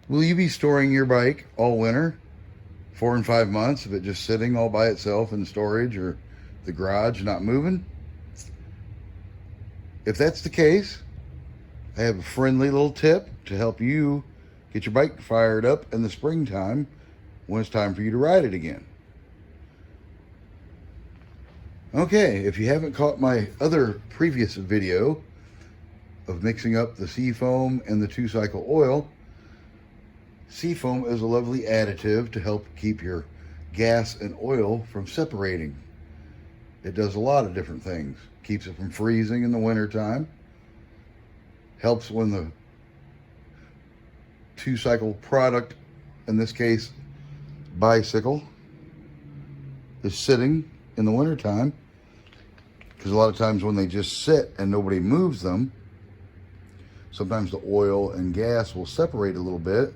Will you be storing your bike all winter, 4 and 5 months of it just sitting all by itself in storage or the garage not moving? If that's the case, I have a friendly little tip to help you get your bike fired up in the springtime when it's time for you to ride it again. Okay, if you haven't caught my other previous video of mixing up the seafoam and the 2-cycle oil, seafoam is a lovely additive to help keep your gas and oil from separating. It does a lot of different things. Keeps it from freezing in the wintertime. Helps when the 2-cycle product, in this case bicycle, is sitting in the wintertime. Because a lot of times when they just sit and nobody moves them, sometimes the oil and gas will separate a little bit,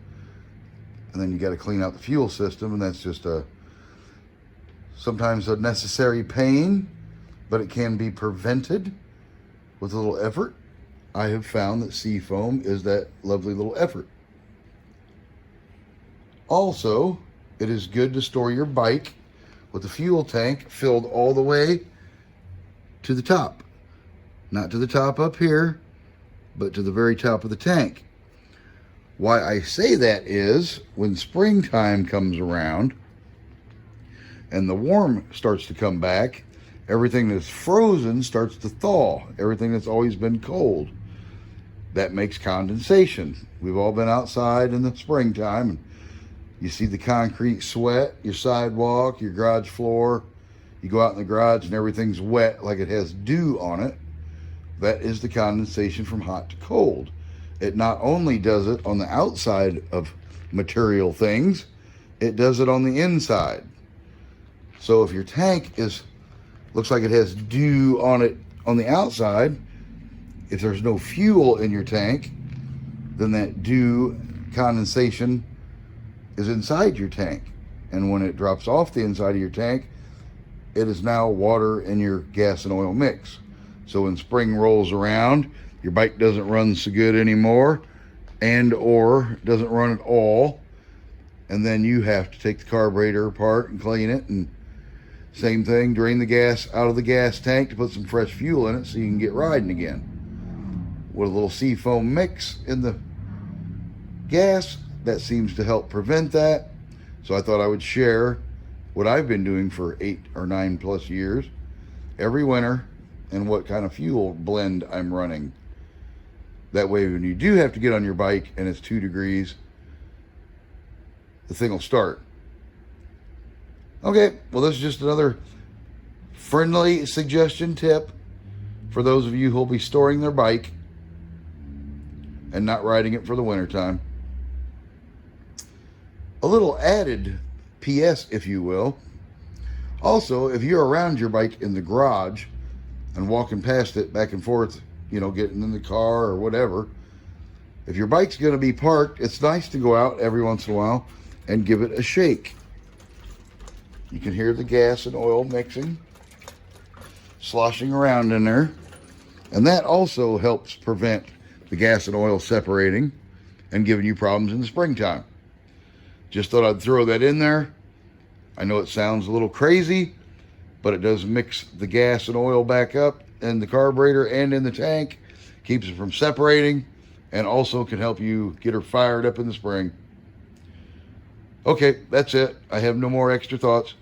and then you got to clean out the fuel system, and that's just sometimes a necessary pain, but it can be prevented with a little effort. I have found that seafoam is that lovely little effort. Also, it is good to store your bike with the fuel tank filled all the way to the top. Not to the top up here, but to the very top of the tank. Why I say that is when springtime comes around and the warm starts to come back, everything that's frozen starts to thaw. Everything that's always been cold. That makes condensation. We've all been outside in the springtime and you see the concrete sweat, your sidewalk, your garage floor. You go out in the garage and everything's wet like it has dew on it. That is the condensation from hot to cold. It not only does it on the outside of material things, it does it on the inside. So if your tank looks like it has dew on it on the outside, if there's no fuel in your tank, then that dew condensation is inside your tank. And when it drops off the inside of your tank, it is now water in your gas and oil mix. So when spring rolls around, your bike doesn't run so good anymore and or doesn't run at all. And then you have to take the carburetor apart and clean it. And same thing, drain the gas out of the gas tank to put some fresh fuel in it so you can get riding again. With a little seafoam mix in the gas, that seems to help prevent that. So I thought I would share what I've been doing for 8 or 9 plus years every winter and what kind of fuel blend I'm running. That way when you do have to get on your bike and it's 2 degrees, the thing will start. Okay, well, this is just another friendly suggestion tip for those of you who will be storing their bike and not riding it for the wintertime. A little added PS, if you will. Also, if you're around your bike in the garage and walking past it back and forth, getting in the car or whatever, if your bike's going to be parked, it's nice to go out every once in a while and give it a shake. You can hear the gas and oil mixing, sloshing around in there. And that also helps prevent the gas and oil separating and giving you problems in the springtime. Just thought I'd throw that in there. I know it sounds a little crazy, but it does mix the gas and oil back up in the carburetor and in the tank, keeps it from separating, and also can help you get her fired up in the spring. Okay, that's it. I have no more extra thoughts.